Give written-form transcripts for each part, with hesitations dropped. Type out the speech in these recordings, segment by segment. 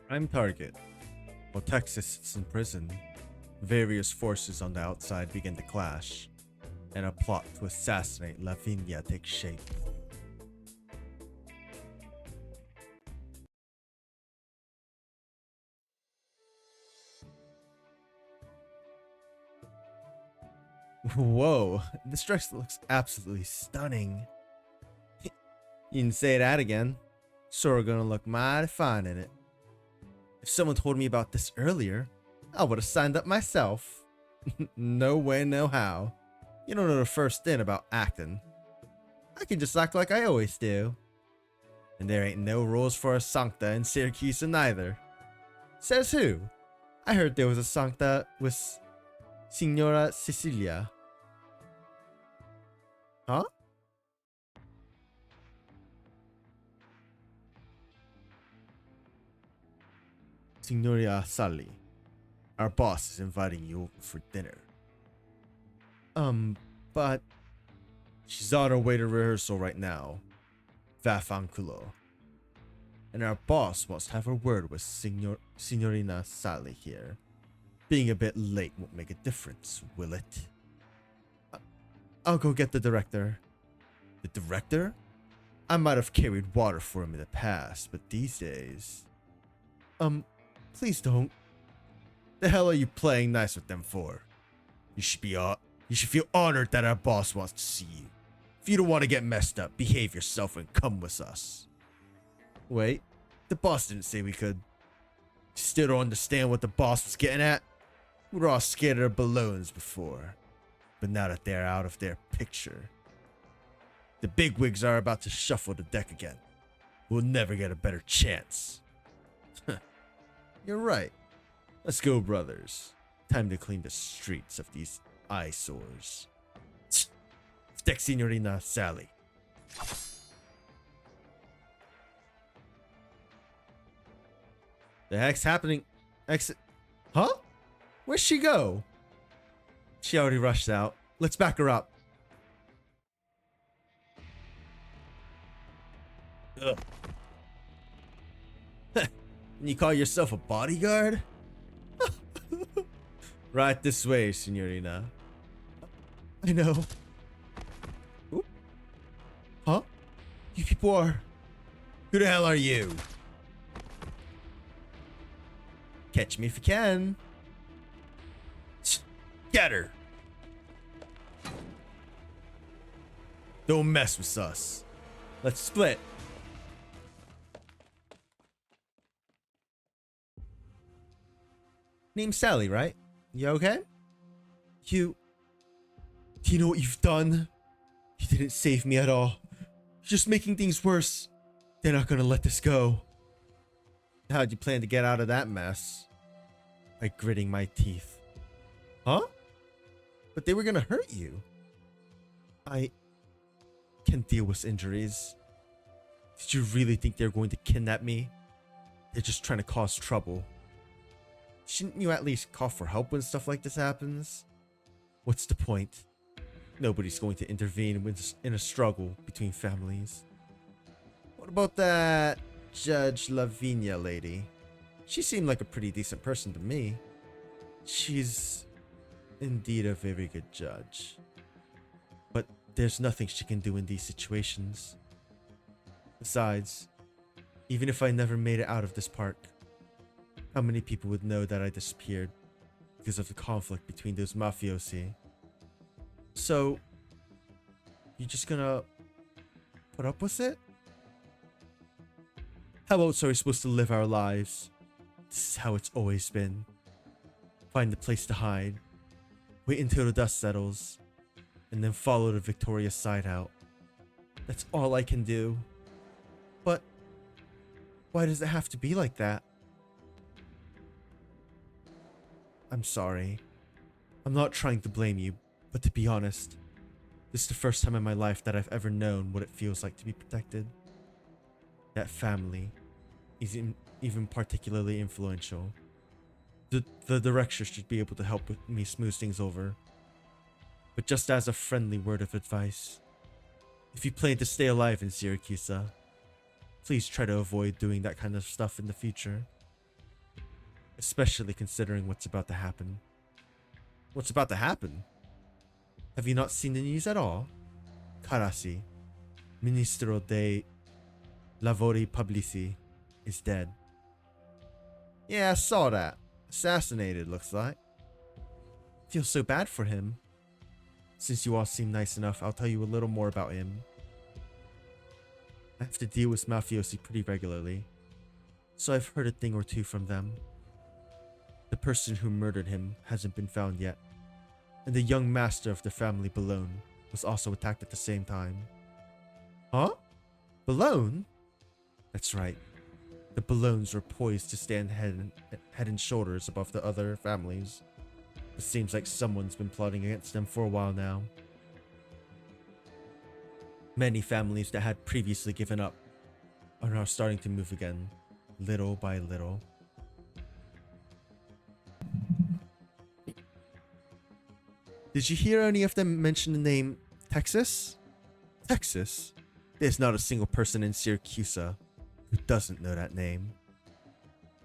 Prime target. While Texas sits in prison, various forces on the outside begin to clash, and a plot to assassinate Lavinia takes shape. Whoa, this dress looks absolutely stunning. You can say that again. Sora gonna look mighty fine in it. If someone told me about this earlier, I would have signed up myself. No way, no how. You don't know the first thing about acting. I can just act like I always do. And there ain't no rules for a sancta in Siracusa neither. Says who? I heard there was a sancta with Signora Cecilia. Huh? Signoria Sally, our boss is inviting you over for dinner. But she's on her way to rehearsal right now. Vafanculo. And our boss wants to have a word with Signorina Sally here. Being a bit late won't make a difference, will it? I'll go get the director. The director? I might have carried water for him in the past, but these days... Please don't. The hell are you playing nice with them for? You should feel honored that our boss wants to see you. If you don't want to get messed up, behave yourself and come with us. Wait, the boss didn't say we could. You still don't understand what the boss was getting at? We were all scared of balloons before, but now that they're out of their picture, the bigwigs are about to shuffle the deck again. We'll never get a better chance. You're right. Let's go, brothers. Time to clean the streets of these eyesores. Stick, Signorina Sally. The heck's happening? Exit. Huh? Where'd she go? She already rushed out. Let's back her up. Ugh. You call yourself a bodyguard? Right this way, Signorina. I know. Oop. Huh? You people are... Who the hell are you? Catch me if you can. Get her. Don't mess with us. Let's split. Name's Sally, right? You okay? Do you know what you've done? You didn't save me at all. You're just making things worse. They're not gonna let this go. How'd you plan to get out of that mess? By gritting my teeth. Huh? But they were gonna hurt you. I can deal with injuries. Did you really think they're going to kidnap me? They're just trying to cause trouble. Shouldn't you at least call for help when stuff like this happens? What's the point? Nobody's going to intervene in a struggle between families. What about that Judge Lavinia lady? She seemed like a pretty decent person to me. She's indeed a very good judge. But there's nothing she can do in these situations. Besides, even if I never made it out of this park, how many people would know that I disappeared because of the conflict between those mafiosi? So, you just gonna put up with it? How else are we supposed to live our lives? This is how it's always been. Find a place to hide, wait until the dust settles, and then follow the victorious side out. That's all I can do. But why does it have to be like that? I'm sorry. I'm not trying to blame you, but to be honest, this is the first time in my life that I've ever known what it feels like to be protected. That family isn't even particularly influential. The director should be able to help with me smooth things over. But just as a friendly word of advice, if you plan to stay alive in Siracusa, please try to avoid doing that kind of stuff in the future. especially considering what's about to happen. What's about to happen? Have you not seen the news at all? Karasi, Ministro de Lavori Pubblici, is dead. Yeah, I saw that. Assassinated, looks like. Feel so bad for him. Since you all seem nice enough, I'll tell you a little more about him. I have to deal with mafiosi pretty regularly, so I've heard a thing or two from them. The person who murdered him hasn't been found yet, and the young master of the family Bologna was also attacked at the same time. Huh? Bologna? That's right. The Bolognes were poised to stand head and shoulders above the other families. It seems like someone's been plotting against them for a while now. Many families that had previously given up are now starting to move again, little by little. Did you hear any of them mention the name Texas? Texas? There's not a single person in Siracusa who doesn't know that name.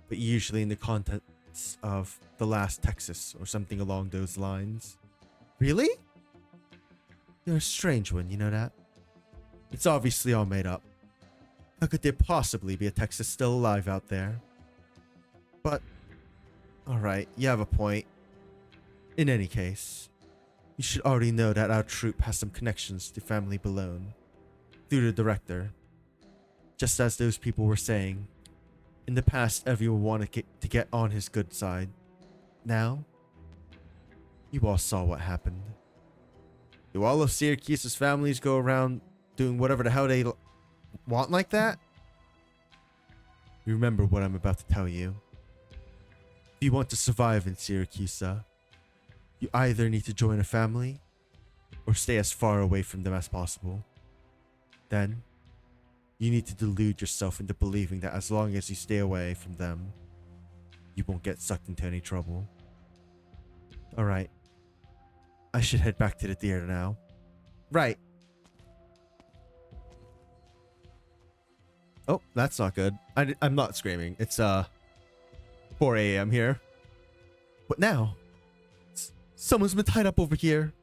But usually in the context of the last Texas or something along those lines. Really? You're a strange one, you know that? It's obviously all made up. How could there possibly be a Texas still alive out there? But, alright, you have a point. In any case, you should already know that our troupe has some connections to Family Bologna through the director. Just as those people were saying, in the past everyone wanted to get on his good side. Now, you all saw what happened. Do all of Syracusa's families go around doing whatever the hell they want like that? Remember what I'm about to tell you. If you want to survive in Siracusa, you either need to join a family or stay as far away from them as possible. Then, you need to delude yourself into believing that as long as you stay away from them, you won't get sucked into any trouble. Alright. I should head back to the theater now. Right. Oh, that's not good. I'm not screaming. It's 4 a.m. here. What now? Someone's been tied up over here.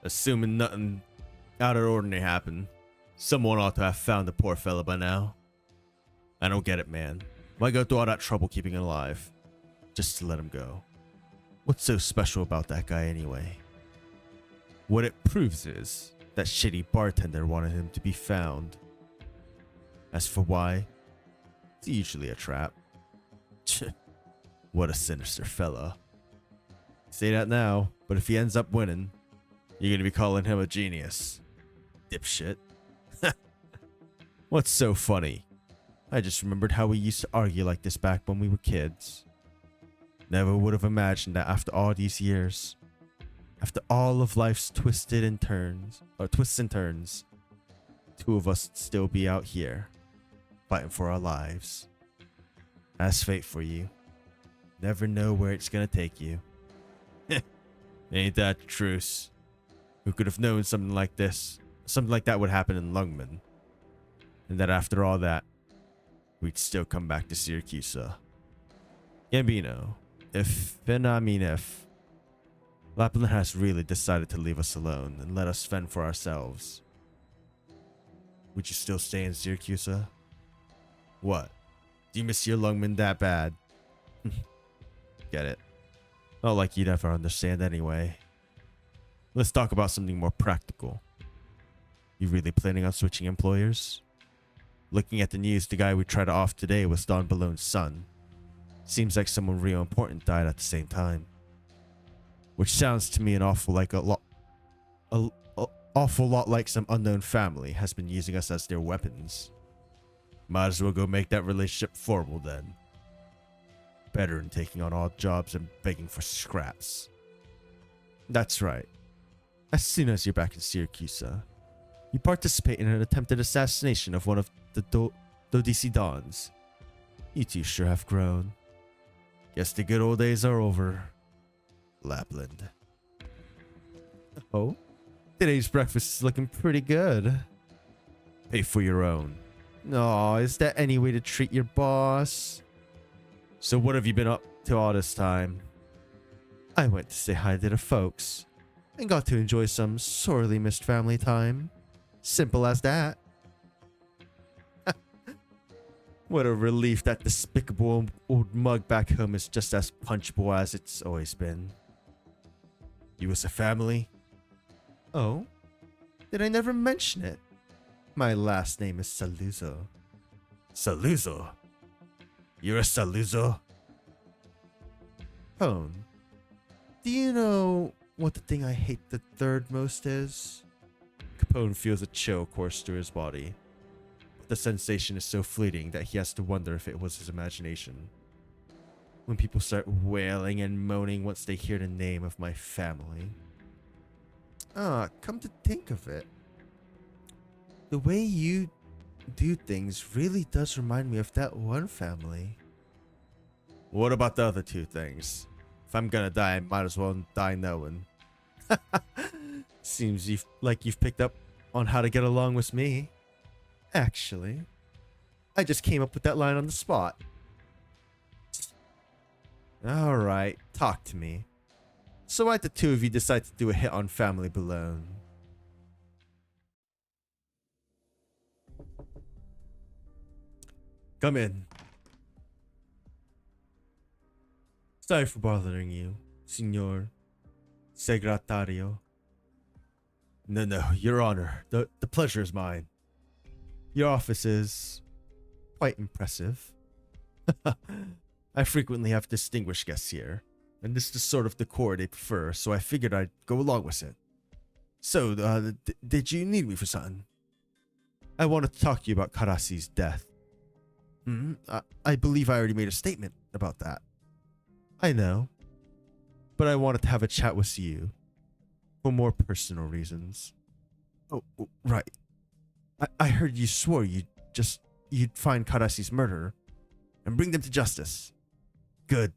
Assuming nothing out of the ordinary happened, someone ought to have found the poor fella by now. I don't get it, man. Why go through all that trouble keeping him alive? Just to let him go. What's so special about that guy anyway? What it proves is that shitty bartender wanted him to be found. As for why, it's usually a trap. What a sinister fella. Say that now, but if he ends up winning, you're gonna be calling him a genius. Dipshit. What's so funny? I just remembered how we used to argue like this back when we were kids. Never would have imagined that after all these years, after all of life's twists and turns, two of us would still be out here, fighting for our lives. That's fate for you. Never know where it's gonna take you. Ain't that the truth? Who could have known something like that would happen in Lungman? And that after all that, we'd still come back to Siracusa. Gambino, if Lapland has really decided to leave us alone and let us fend for ourselves, would you still stay in Siracusa? What? Do you miss your Lungman that bad? Get it. Not like you'd ever understand anyway. Let's talk about something more practical. You really planning on switching employers? Looking at the news, the guy we tried off today was Don Ballone's son. Seems like someone real important died at the same time. Which sounds to me an awful lot like some unknown family has been using us as their weapons. Might as well go make that relationship formal then. Better than taking on odd jobs and begging for scraps. That's right. As soon as you're back in Siracusa, you participate in an attempted assassination of one of the Dodici Dons. You two sure have grown. Guess the good old days are over. Lapland. Oh? Today's breakfast is looking pretty good. Pay for your own. No, is that any way to treat your boss? So what have you been up to all this time? I went to say hi to the folks and got to enjoy some sorely missed family time. Simple as that. What a relief that despicable old mug back home is just as punchable as it's always been. You was a family? Oh? Did I never mention it? My last name is Saluzzo. Saluzzo? You're a Saluzzo? Hone, do you know what the thing I hate the third most is? Capone feels a chill course through his body. The sensation is so fleeting that he has to wonder if it was his imagination. When people start wailing and moaning once they hear the name of my family. Come to think of it, the way you do things really does remind me of that one family. What about the other two things? If I'm gonna die, I might as well die knowing. Seems like you've picked up on how to get along with me. Actually, I just came up with that line on the spot. Alright, talk to me. So why'd the two of you decide to do a hit on Family Balone? Come in. Sorry for bothering you, Signor Segretario. No, Your Honor. The pleasure is mine. Your office is quite impressive. I frequently have distinguished guests here, and this is sort of the decor they prefer, so I figured I'd go along with it. So, did you need me for something? I wanted to talk to you about Karasi's death. I believe I already made a statement about that. I know, but I wanted to have a chat with you for more personal reasons. Oh, right. I heard you swore you'd find Karasi's murderer and bring them to justice. Good.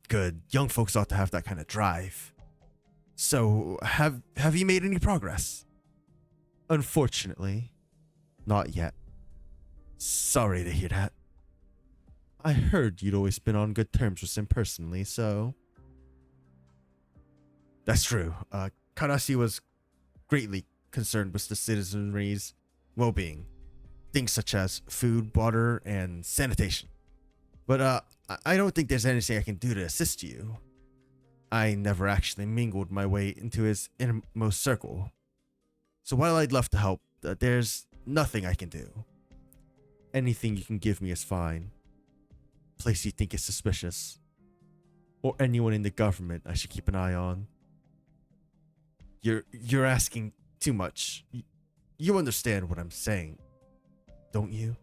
Young folks ought to have that kind of drive. So, have you made any progress? Unfortunately, not yet. Sorry to hear that. I heard you'd always been on good terms with him personally, so... That's true. Karasi was greatly concerned with the citizenry's well-being. Things such as food, water, and sanitation. But I don't think there's anything I can do to assist you. I never actually mingled my way into his innermost circle. So while I'd love to help, there's nothing I can do. Anything you can give me is fine. Place you think is suspicious. Or anyone in the government I should keep an eye on. You're asking too much. You understand what I'm saying, don't you?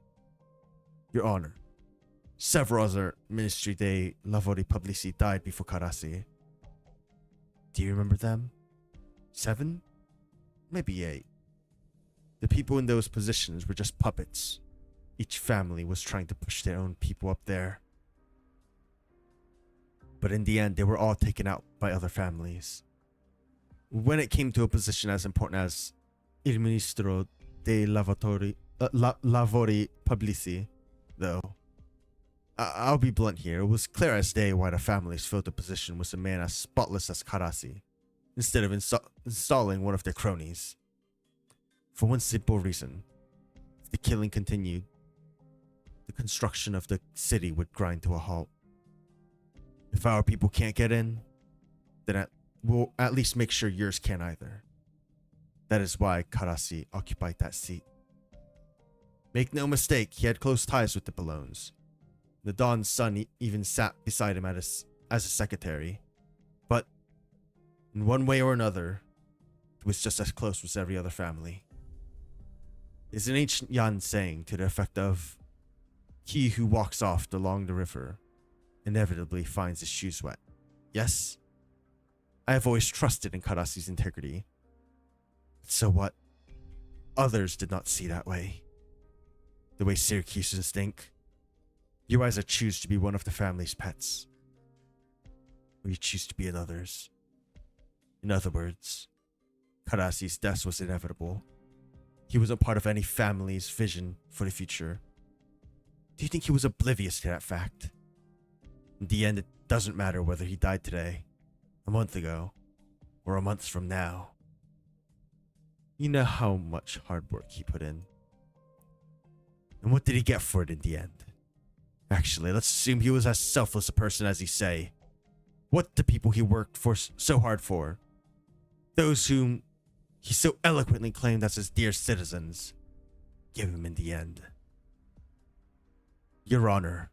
Your Honor, several other Ministry dei Lavori Pubblici died before Karasi. Do you remember them? 7? Maybe 8. The people in those positions were just puppets. Each family was trying to push their own people up there. But in the end, they were all taken out by other families. When it came to a position as important as Il Ministro dei Lavori Pubblici, though, I'll be blunt here, it was clear as day why the families filled the position with a man as spotless as Karasi, instead of installing one of their cronies. For one simple reason: if the killing continued, the construction of the city would grind to a halt. If our people can't get in, then we'll at least make sure yours can't either. That is why Karasi occupied that seat. Make no mistake, he had close ties with the Balones. The Don's son even sat beside him as a secretary. But, in one way or another, he was just as close with every other family. There's an ancient Yan saying to the effect of, "He who walks oft along the river inevitably finds his shoes wet." Yes? I have always trusted in Karasi's integrity. So what? Others did not see that way. The way Siracusans think. You either choose to be one of the family's pets, or you choose to be another's. In other words, Karasi's death was inevitable. He wasn't part of any family's vision for the future. Do you think he was oblivious to that fact? In the end, it doesn't matter whether he died today, a month ago, or a month from now. You know how much hard work he put in. And what did he get for it in the end? Actually, let's assume he was as selfless a person as he say. What the people he worked for so hard for? Those whom he so eloquently claimed as his dear citizens, give him in the end. Your Honor,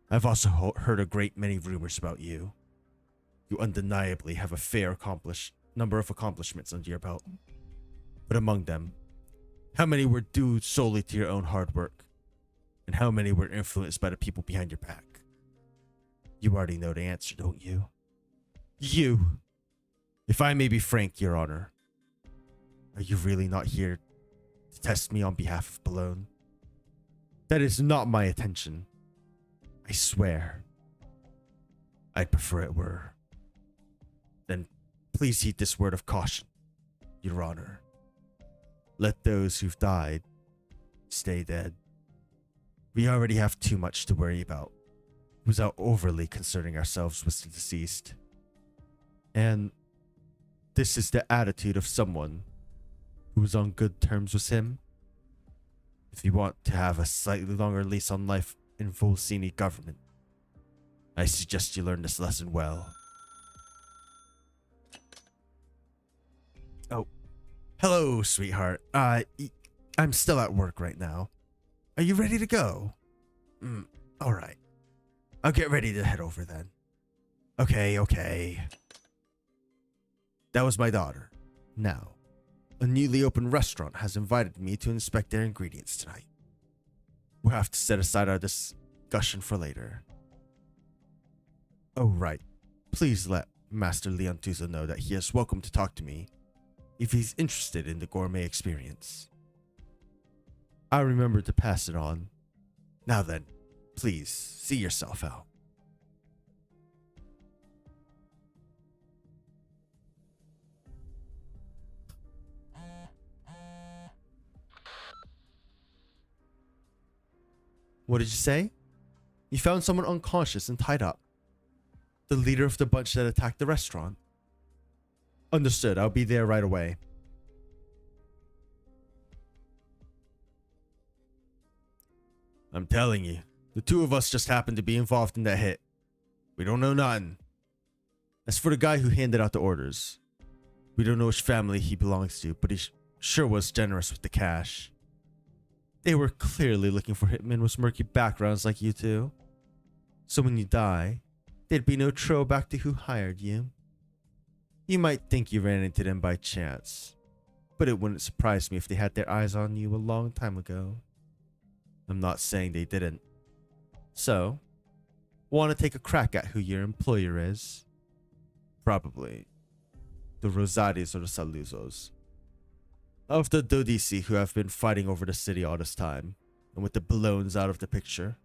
I've also heard a great many rumors about you. You undeniably have a fair number of accomplishments under your belt. But among them, how many were due solely to your own hard work? And how many were influenced by the people behind your back? You already know the answer, don't you? You! If I may be frank, Your Honor, are you really not here to test me on behalf of Bologna? That is not my intention. I swear. I'd prefer it were. Then please heed this word of caution, Your Honor. Let those who've died stay dead. We already have too much to worry about without overly concerning ourselves with the deceased. And this is the attitude of someone who is on good terms with him. If you want to have a slightly longer lease on life in Volsini government, I suggest you learn this lesson well. Oh, hello, sweetheart. I'm still at work right now. Are you ready to go? All right. I'll get ready to head over then. Okay. That was my daughter. Now, a newly opened restaurant has invited me to inspect their ingredients tonight. We'll have to set aside our discussion for later. Oh, right. Please let Master Leontuso know that he is welcome to talk to me if he's interested in the gourmet experience. I'll remember to pass it on. Now then, please see yourself out. What did you say? You found someone unconscious and tied up. The leader of the bunch that attacked the restaurant. Understood. I'll be there right away. I'm telling you, the two of us just happened to be involved in that hit. We don't know nothing. As for the guy who handed out the orders, we don't know which family he belongs to, but he sure was generous with the cash. They were clearly looking for hitmen with murky backgrounds like you two. So when you die, there'd be no trail back to who hired you. You might think you ran into them by chance, but it wouldn't surprise me if they had their eyes on you a long time ago. I'm not saying they didn't. So, want to take a crack at who your employer is? Probably the Rosaris or the Saluzos. Of the Dodici who have been fighting over the city all this time, and with the Bolognes out of the picture,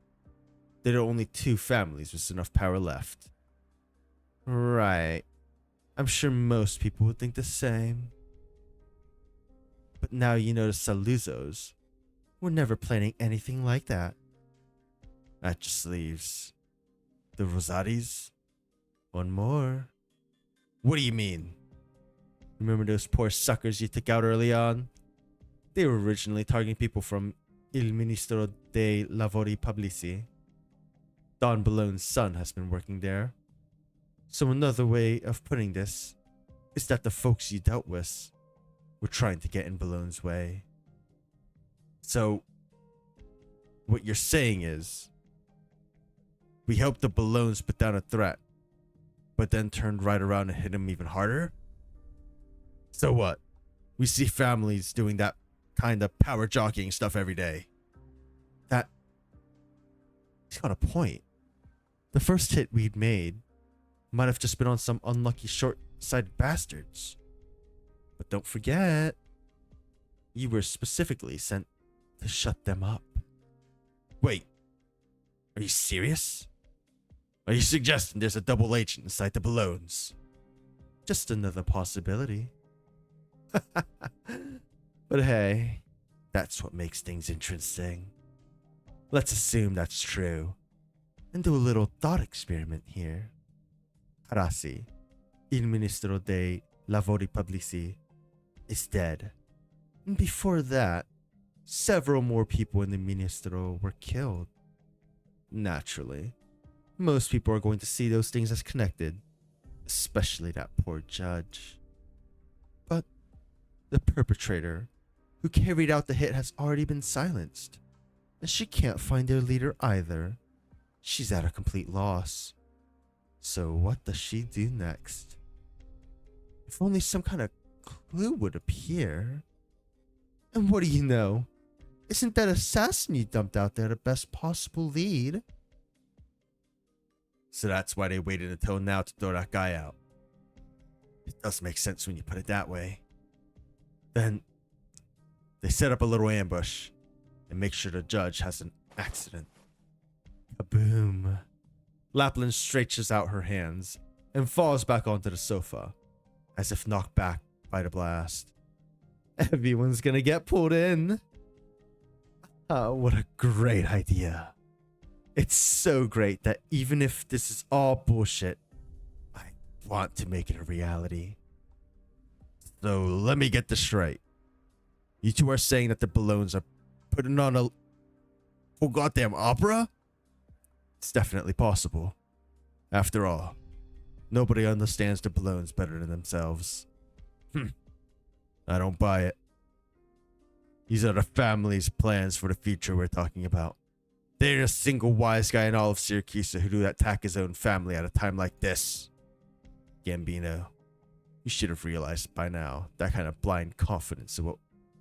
there are only two families with enough power left. Right. I'm sure most people would think the same. But now you know the Saluzos were never planning anything like that. That just leaves the Rosaris. One more. What do you mean? Remember those poor suckers you took out early on? They were originally targeting people from Il Ministero dei Lavori Pubblici. Don Bologne's son has been working there. So another way of putting this is that the folks you dealt with were trying to get in Bologne's way. So, what you're saying is, we helped the Bolognes put down a threat, but then turned right around and hit him even harder? So what? We see families doing that kind of power jockeying stuff every day. He's got a point. The first hit we'd made might have just been on some unlucky short-sighted bastards. But don't forget, you were specifically sent to shut them up. Wait, are you serious? Are you suggesting there's a double agent inside the Bolognes? Just another possibility. But hey, that's what makes things interesting. Let's assume that's true and do a little thought experiment here. Harasi, il ministro dei lavori pubblici, is dead. And before that, several more people in the ministro were killed. Naturally, most people are going to see those things as connected, especially that poor judge. But the perpetrator who carried out the hit has already been silenced, and she can't find their leader either. She's at a complete loss. So what does she do next? If only some kind of clue would appear. And what do you know? Isn't that assassin you dumped out there the best possible lead? So that's why they waited until now to throw that guy out. It does make sense when you put it that way. Then they set up a little ambush and make sure the judge has an accident. Kaboom. Lapland stretches out her hands and falls back onto the sofa, as if knocked back by the blast. Everyone's gonna get pulled in. Oh, what a great idea. It's so great that even if this is all bullshit, I want to make it a reality. So let me get this straight. You two are saying that the Balloons are putting on a full goddamn opera? It's definitely possible. After all, nobody understands the Balloons better than themselves. I don't buy it. These are the family's plans for the future we're talking about. There ain't a single wise guy in all of Siracusa who'd attack his own family at a time like this. Gambino, you should have realized by now that kind of blind confidence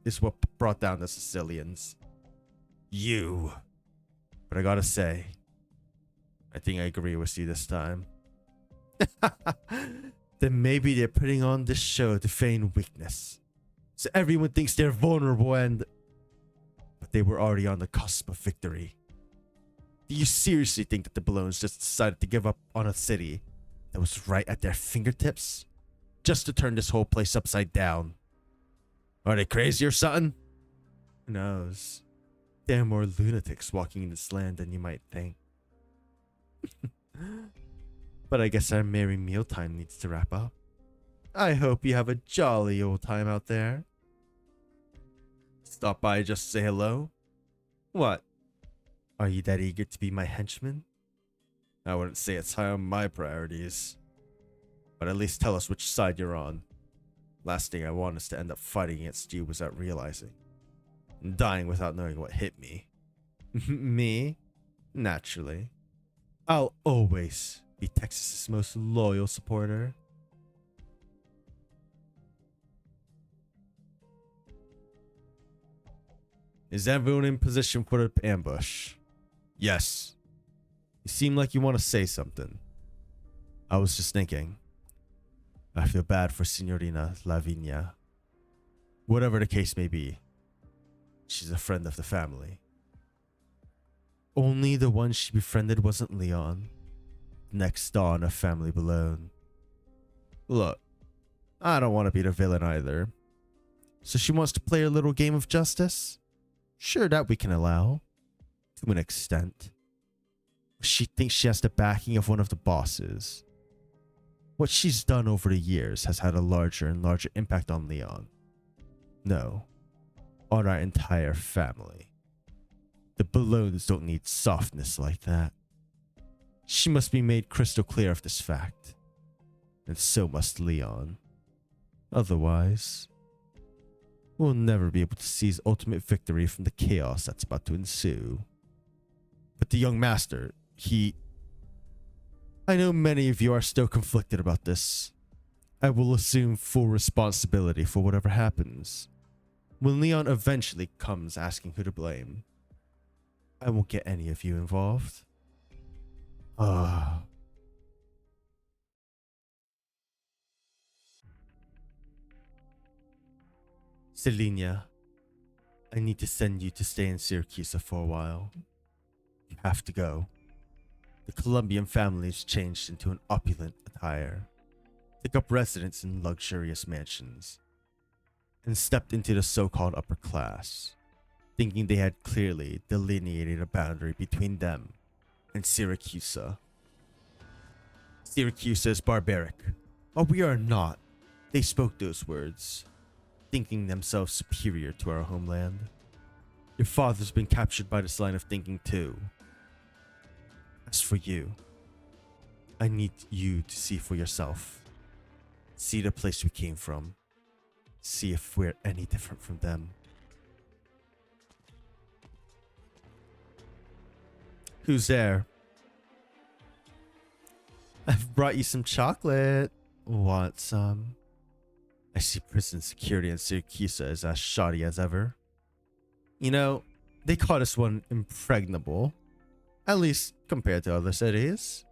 is what brought down the Sicilians. You. But I gotta say, I think I agree with you this time. Then maybe they're putting on this show to feign weakness, so everyone thinks they're vulnerable but they were already on the cusp of victory. Do you seriously think that the Balloons just decided to give up on a city that was right at their fingertips just to turn this whole place upside down? Are they crazy or something? Who knows? There are more lunatics walking in this land than you might think. But I guess our merry mealtime needs to wrap up. I hope you have a jolly old time out there. Stop by just to say hello? What? Are you that eager to be my henchman? I wouldn't say it's high on my priorities. But at least tell us which side you're on. Last thing I want is to end up fighting against you without realizing. And dying without knowing what hit me. Me? Naturally. I'll always be Texas's most loyal supporter. Is everyone in position for the ambush? Yes. You seem like you want to say something. I was just thinking. I feel bad for Signorina Lavinia. Whatever the case may be, she's a friend of the family. Only the one she befriended wasn't Leon. Next dawn of family Balloon. Look, I don't want to be the villain either. So she wants to play a little game of justice? Sure, that we can allow. To an extent. She thinks she has the backing of one of the bosses. What she's done over the years has had a larger and larger impact on Leon. No, on our entire family. The Balloons don't need softness like that. She must be made crystal clear of this fact. And so must Leon. Otherwise, we'll never be able to seize ultimate victory from the chaos that's about to ensue. But the young master, I know many of you are still conflicted about this. I will assume full responsibility for whatever happens. When Leon eventually comes asking who to blame, I won't get any of you involved. Selenia, I need to send you to stay in Siracusa for a while. You have to go. The Colombian family's changed into an opulent attire, took up residence in luxurious mansions, and stepped into the so-called upper class. thinking they had clearly delineated a boundary between them and Siracusa. Siracusa is barbaric, but we are not. They spoke those words, thinking themselves superior to our homeland. Your father's been captured by this line of thinking too. As for you, I need you to see for yourself. See the place we came from. See if we're any different from them. Who's there? I've brought you some chocolate. Want some? I see prison security in Siracusa is as shoddy as ever. You know, they call this one impregnable. At least compared to other cities.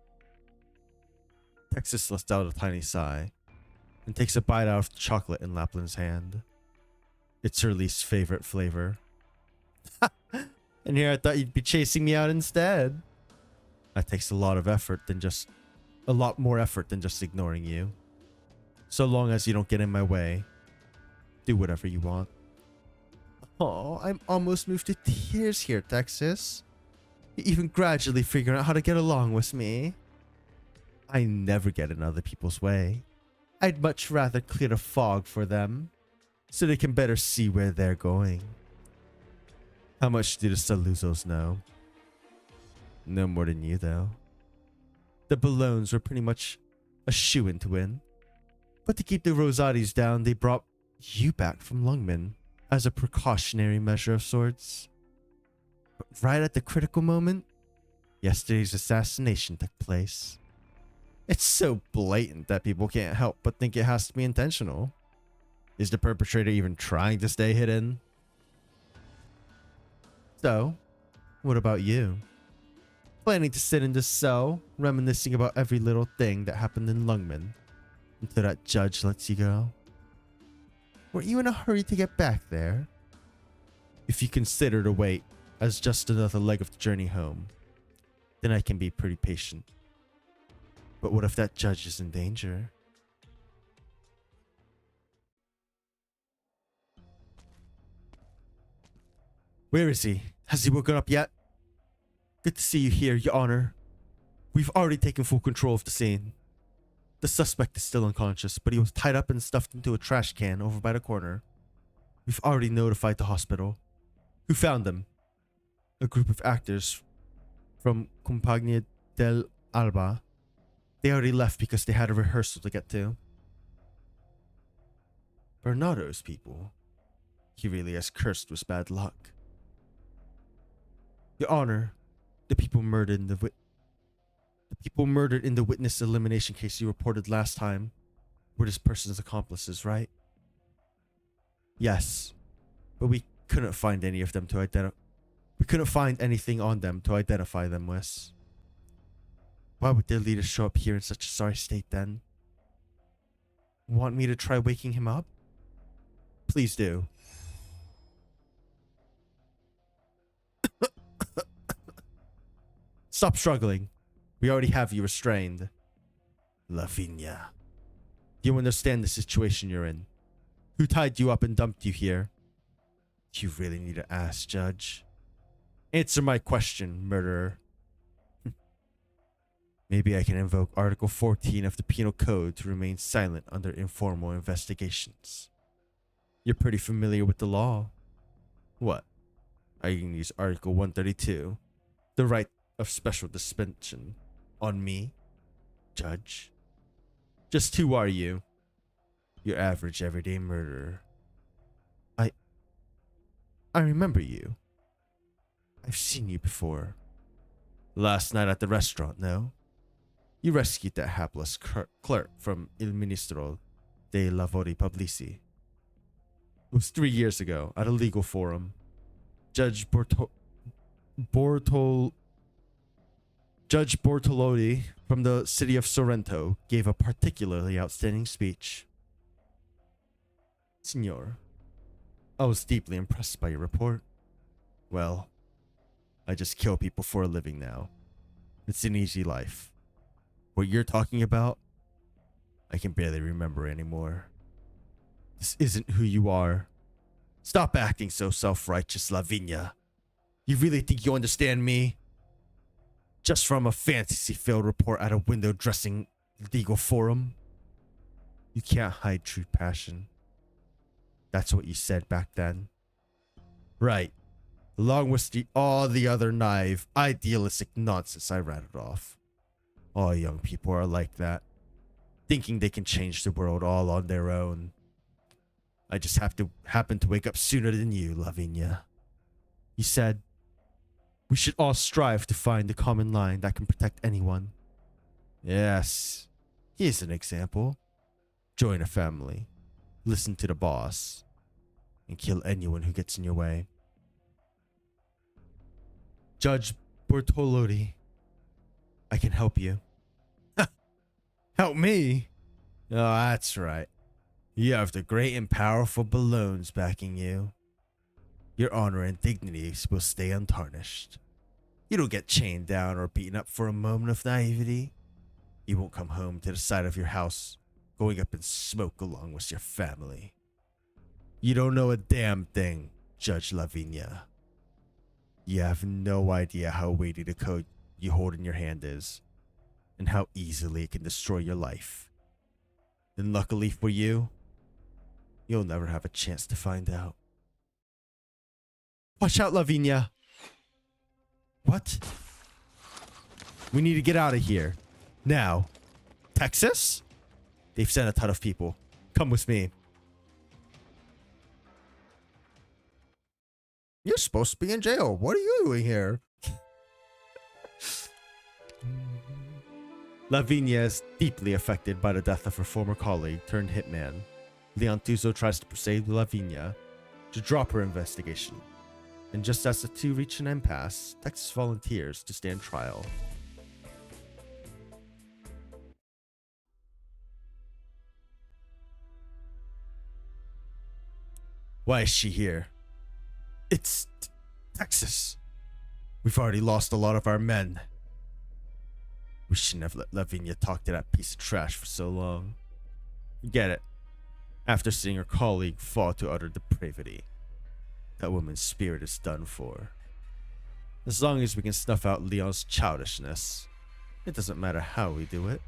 Texas lets out a tiny sigh and takes a bite out of the chocolate in Lapland's hand. It's her least favorite flavor. And here I thought you'd be chasing me out instead. That takes a lot more effort than just ignoring you. So long as you don't get in my way, do whatever you want. Oh, I'm almost moved to tears here, Texas. You're even gradually figuring out how to get along with me. I never get in other people's way. I'd much rather clear the fog for them, so they can better see where they're going. How much do the Saluzos know? No more than you, though. The Ballones were pretty much a shoo-in to win. But to keep the Rosatis down, they brought you back from Lungman as a precautionary measure of sorts. But right at the critical moment, yesterday's assassination took place. It's so blatant that people can't help but think it has to be intentional. Is the perpetrator even trying to stay hidden? So, what about you? Planning to sit in this cell, reminiscing about every little thing that happened in Lungman until that judge lets you go? Were you in a hurry to get back there? If you consider the wait as just another leg of the journey home, then I can be pretty patient. But what if that judge is in danger? Where is he? Has he woken up yet? Good to see you here, Your Honor. We've already taken full control of the scene. The suspect is still unconscious, but he was tied up and stuffed into a trash can over by the corner. We've already notified the hospital. Who found him? A group of actors from Compagnia del Alba. They already left because they had a rehearsal to get to. Bernardo's people. He really is cursed with bad luck. Your Honor, the people murdered in the witness elimination case you reported last time were this person's accomplices, right? Yes, but we couldn't find any of them to identify. We couldn't find anything on them to identify them with. Why would their leader show up here in such a sorry state then? Want me to try waking him up? Please do. Stop struggling. We already have you restrained. Lavinia. Do you understand the situation you're in? Who tied you up and dumped you here? You really need to ask, Judge. Answer my question, murderer. Maybe I can invoke Article 14 of the Penal Code to remain silent under informal investigations. You're pretty familiar with the law. What? Are you going to use Article 132, the right of special suspension, on me, Judge? Just who are you? Your average everyday murderer. I remember you. I've seen you before. Last night at the restaurant, no? You rescued that hapless clerk from Il Ministro dei Lavori Pubblici. It was 3 years ago at a legal forum. Judge Bortolotti from the city of Sorrento gave a particularly outstanding speech. Signor, I was deeply impressed by your report. Well, I just kill people for a living now. It's an easy life. What you're talking about, I can barely remember anymore. This isn't who you are. Stop acting so self-righteous, Lavinia. You really think you understand me? Just from a fantasy-filled report at a window-dressing legal forum? You can't hide true passion. That's what you said back then. Right. Along with all the other naive, idealistic nonsense I rattled off. All young people are like that. Thinking they can change the world all on their own. I just happen to wake up sooner than you, Lavinia. You said, we should all strive to find the common line that can protect anyone. Yes. Here's an example. Join a family. Listen to the boss. And kill anyone who gets in your way. Judge Bortolotti, I can help you. Help me? Oh, that's right. You have the great and powerful balloons backing you. Your honor and dignity will stay untarnished. You don't get chained down or beaten up for a moment of naivety. You won't come home to the side of your house, going up in smoke along with your family. You don't know a damn thing, Judge Lavinia. You have no idea how weighty the code you hold in your hand is, and how easily it can destroy your life. And luckily for you, you'll never have a chance to find out. Watch out, Lavinia. What? We need to get out of here. Now. Texas? They've sent a ton of people. Come with me. You're supposed to be in jail. What are you doing here? Lavinia is deeply affected by the death of her former colleague turned hitman. Leontuso tries to persuade Lavinia to drop her investigation. And just as the two reach an impasse, Texas volunteers to stand trial. Why is she here? It's Texas. We've already lost a lot of our men. We shouldn't have let Lavinia talk to that piece of trash for so long. Get it. After seeing her colleague fall to utter depravity, that woman's spirit is done for. As long as we can snuff out Leon's childishness, it doesn't matter how we do it.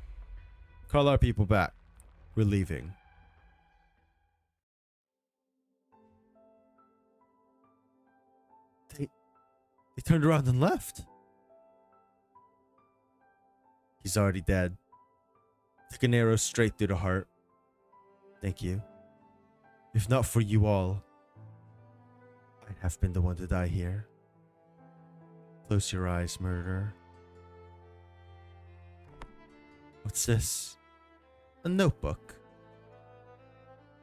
Call our people back. We're leaving. They turned around and left. He's already dead. Took an arrow straight through the heart. Thank you. If not for you all, I'd have been the one to die here. Close your eyes, murderer. What's this? A notebook.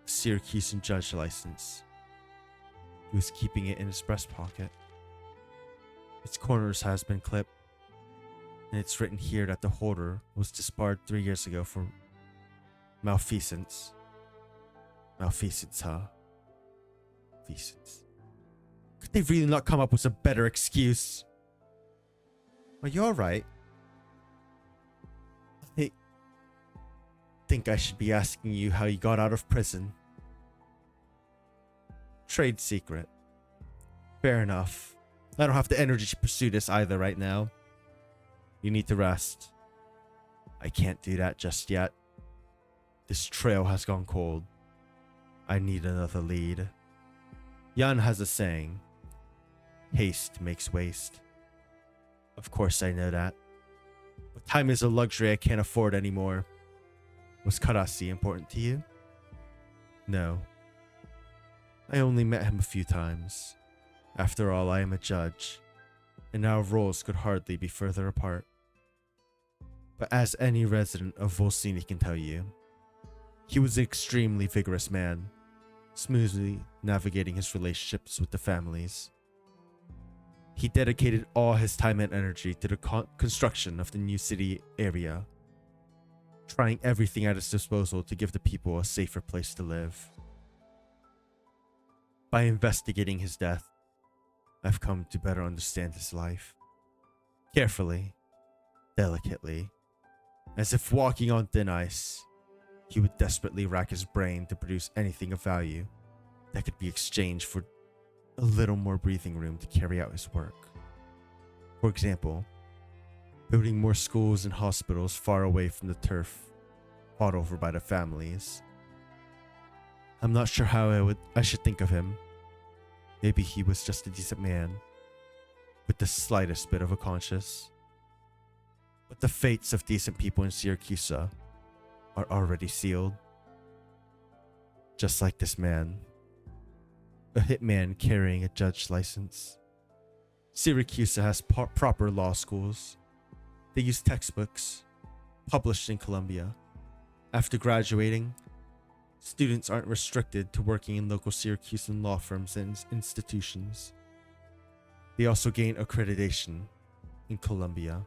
A Siracusan judge license. He was keeping it in his breast pocket. Its corners has been clipped, and it's written here that the holder was disbarred 3 years ago for malfeasance. Malfeasance, huh? Malfeasance. Could they really not come up with a better excuse? Are you alright? I think I should be asking you how you got out of prison. Trade secret. Fair enough. I don't have the energy to pursue this either right now. You need to rest. I can't do that just yet. This trail has gone cold. I need another lead. Jan has a saying. Haste makes waste. Of course I know that. But time is a luxury I can't afford anymore. Was Karasi important to you? No. I only met him a few times. After all, I am a judge, and our roles could hardly be further apart. But as any resident of Volsini can tell you, he was an extremely vigorous man, smoothly navigating his relationships with the families. He dedicated all his time and energy to the construction of the new city area, trying everything at his disposal to give the people a safer place to live. By investigating his death, I've come to better understand his life. Carefully, delicately, as if walking on thin ice, he would desperately rack his brain to produce anything of value that could be exchanged for a little more breathing room to carry out his work. For example, building more schools and hospitals far away from the turf fought over by the families. I'm not sure how I should think of him. Maybe he was just a decent man, with the slightest bit of a conscience. But the fates of decent people in Siracusa are already sealed. Just like this man, a hitman carrying a judge's license. Siracusa has proper law schools. They use textbooks published in Colombia. After graduating, students aren't restricted to working in local Siracusan law firms and institutions. They also gain accreditation in Colombia.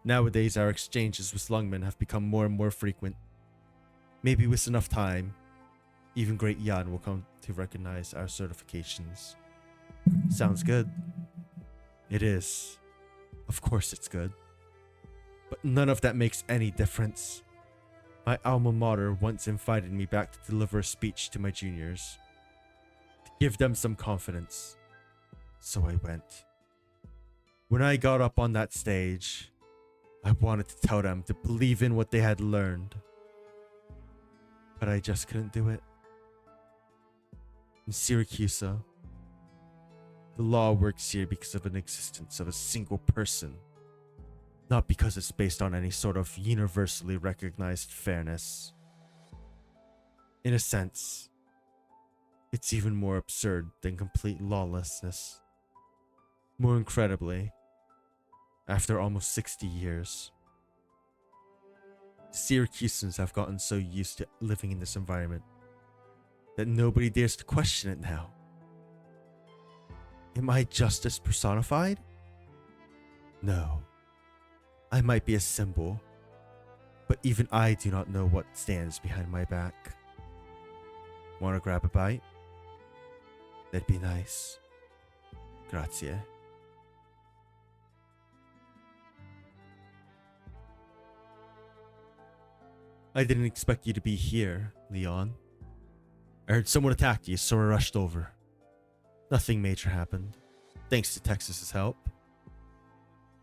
Nowadays, our exchanges with slungmen have become more and more frequent. Maybe with enough time, even Great Yan will come to recognize our certifications. Sounds good. It is. Of course it's good. But none of that makes any difference. My alma mater once invited me back to deliver a speech to my juniors, to give them some confidence. So I went. When I got up on that stage, I wanted to tell them to believe in what they had learned. But I just couldn't do it. In Siracusa, the law works here because of an existence of a single person, not because it's based on any sort of universally recognized fairness. In a sense, it's even more absurd than complete lawlessness. More incredibly, after almost 60 years, Syracusans have gotten so used to living in this environment that nobody dares to question it now. Am I justice personified? No. I might be a symbol, but even I do not know what stands behind my back. Want to grab a bite? That'd be nice. Grazie. I didn't expect you to be here, Leon. I heard someone attacked you, so I rushed over. Nothing major happened, thanks to Texas's help.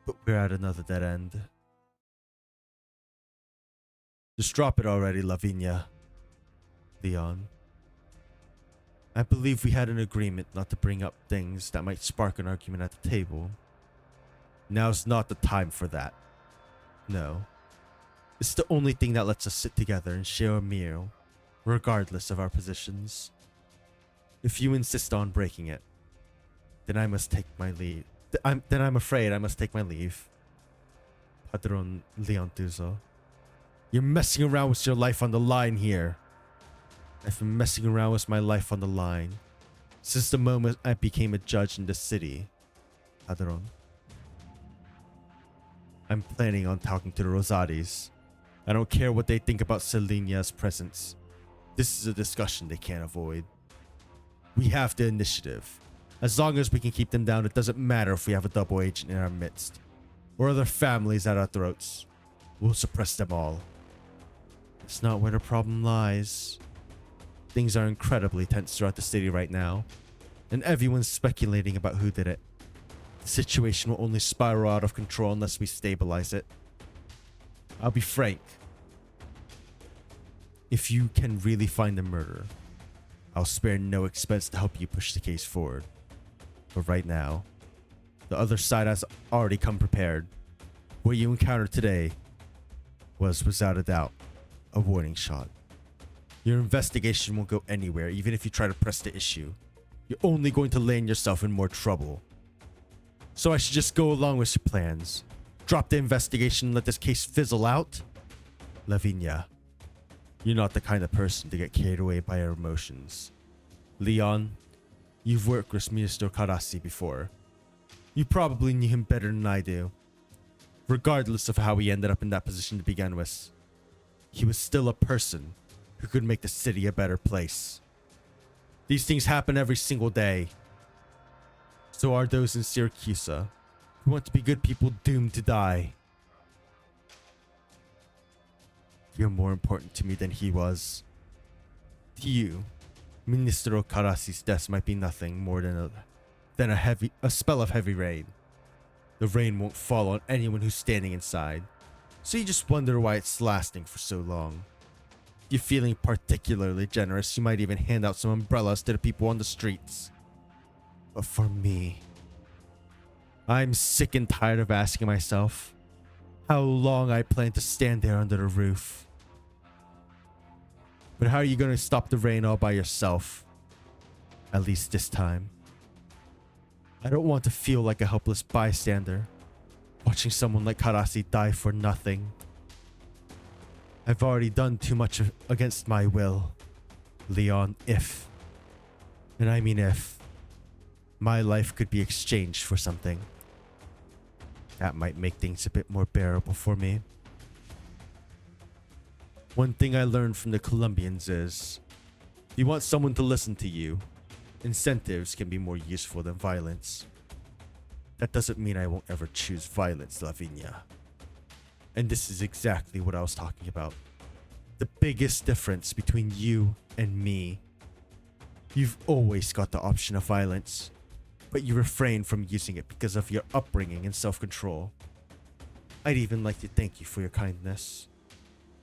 But we're at another dead end. Just drop it already, Lavinia. Leon. I believe we had an agreement not to bring up things that might spark an argument at the table. Now's not the time for that. No. It's the only thing that lets us sit together and share a meal, regardless of our positions. If you insist on breaking it, then I must take my leave. Then I'm afraid I must take my leave. Padron Leontuzo. You're messing around with your life on the line here. I've been messing around with my life on the line since the moment I became a judge in the city. Padron. I'm planning on talking to the Rosatis. I don't care what they think about Selenia's presence. This is a discussion they can't avoid. We have the initiative. As long as we can keep them down, it doesn't matter if we have a double agent in our midst, or other families at our throats. We'll suppress them all. It's not where the problem lies. Things are incredibly tense throughout the city right now, and everyone's speculating about who did it. The situation will only spiral out of control unless we stabilize it. I'll be frank. If you can really find the murderer, I'll spare no expense to help you push the case forward. But right now, the other side has already come prepared. What you encountered today was, without a doubt, a warning shot. Your investigation won't go anywhere, even if you try to press the issue. You're only going to land yourself in more trouble. So I should just go along with your plans. Drop the investigation and let this case fizzle out? Lavinia, you're not the kind of person to get carried away by your emotions. Leon, you've worked with Minister Karasi before. You probably knew him better than I do. Regardless of how he ended up in that position to begin with, he was still a person who could make the city a better place. These things happen every single day. So are those in Siracusa who want to be good people doomed to die. You're more important to me than he was. To you, Ministro Karasi's death might be nothing more than a spell of heavy rain. The rain won't fall on anyone who's standing inside, so you just wonder why it's lasting for so long. If you're feeling particularly generous, you might even hand out some umbrellas to the people on the streets. But for me, I'm sick and tired of asking myself how long I plan to stand there under the roof. But how are you going to stop the rain all by yourself? At least this time. I don't want to feel like a helpless bystander, watching someone like Karasi die for nothing. I've already done too much against my will, Leon, and I mean if, my life could be exchanged for something. That might make things a bit more bearable for me. One thing I learned from the Colombians is, if you want someone to listen to you, incentives can be more useful than violence. That doesn't mean I won't ever choose violence, Lavinia. And this is exactly what I was talking about. The biggest difference between you and me. You've always got the option of violence, but you refrain from using it because of your upbringing and self-control. I'd even like to thank you for your kindness.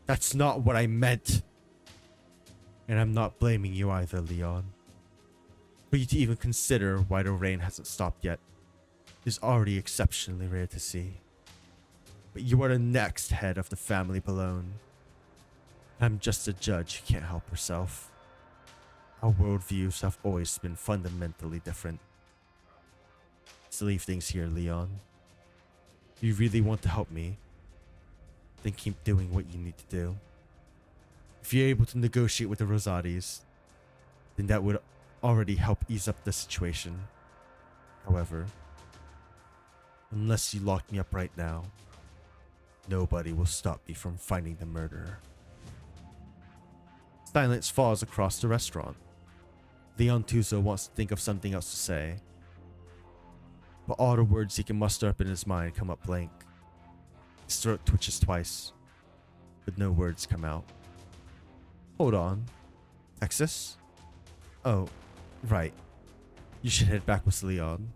That's not what I meant. And I'm not blaming you either, Leon. For you to even consider why the rain hasn't stopped yet is already exceptionally rare to see. But you are the next head of the family Balone. I'm just a judge who can't help herself. Our worldviews have always been fundamentally different. Let's leave things here, Leon. If you really want to help me, then keep doing what you need to do. If you're able to negotiate with the Rosatis, then that would already help ease up the situation. However, unless you lock me up right now, nobody will stop me from finding the murderer. Silence falls across the restaurant. Leon Tuzo wants to think of something else to say, but all the words he can muster up in his mind come up blank. His throat twitches twice, but no words come out. Hold on. Texas? Oh, right. You should head back with Leon.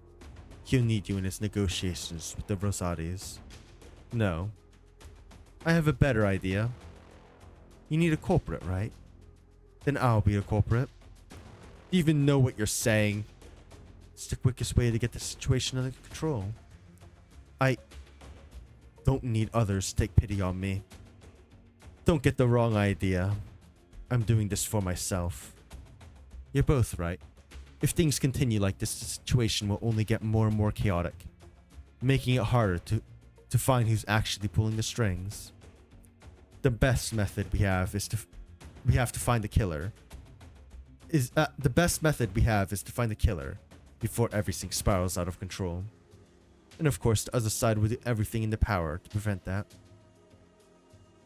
He'll need you in his negotiations with the Rosatis. No. I have a better idea. You need a culprit, right? Then I'll be the culprit. Do you even know what you're saying? It's the quickest way to get the situation under control. I don't need others to take pity on me. Don't get the wrong idea. I'm doing this for myself. You're both right. If things continue like this, the situation will only get more and more chaotic, making it harder to find who's actually pulling the strings. The best method we have is to find the killer. The best method we have is to find the killer before everything spirals out of control. And of course, the other side will do everything in their power to prevent that.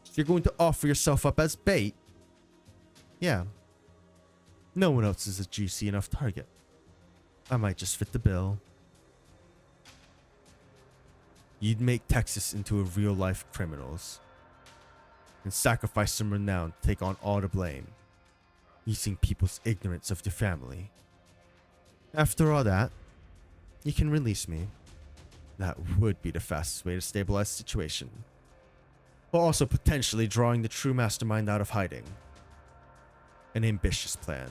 If you're going to offer yourself up as bait, yeah. No one else is a juicy enough target. I might just fit the bill. You'd make Texas into a real-life criminals and sacrifice some renown to take on all the blame, using people's ignorance of their family. After all that, you can release me. That would be the fastest way to stabilize the situation, while also potentially drawing the true mastermind out of hiding. An ambitious plan,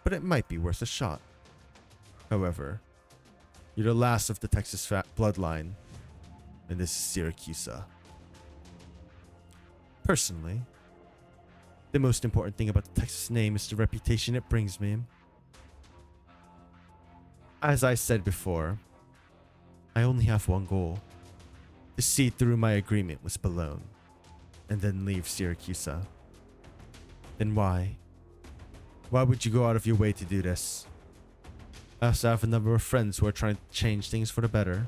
but it might be worth a shot. However, you're the last of the Texas bloodline, and this is Siracusa. Personally, the most important thing about the Texas name is the reputation it brings me. As I said before, I only have one goal: to see through my agreement with Balone, and then leave Siracusa. Then why? Why would you go out of your way to do this? I also have a number of friends who are trying to change things for the better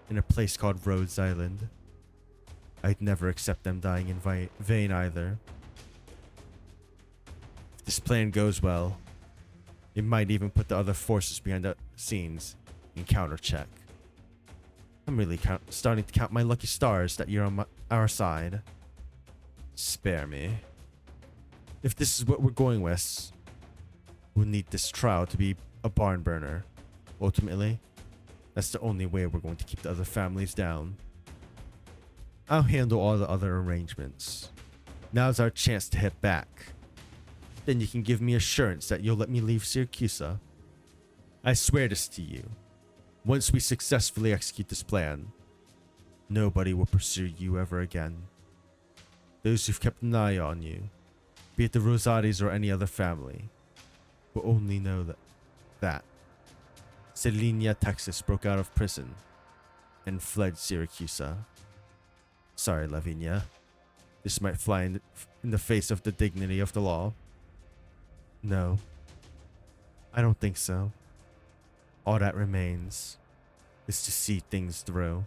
in a place called Rhodes Island. I'd never accept them dying in vain either. If this plan goes well, it might even put the other forces behind the scenes in counter-check. I'm really starting to count my lucky stars that you're on our side. Spare me. If this is what we're going with, We'll need this trial to be a barn burner. Ultimately, that's the only way we're going to keep the other families down. I'll handle all the other arrangements. Now's our chance to head back. Then you can give me assurance that you'll let me leave Siracusa. I swear this to you. Once we successfully execute this plan, nobody will pursue you ever again. Those who've kept an eye on you, be it the Rosaris or any other family, will only know that Selenia, Texas broke out of prison and fled Siracusa. Sorry, Lavinia. This might fly in the face of the dignity of the law. No, I don't think so. All that remains is to see things through.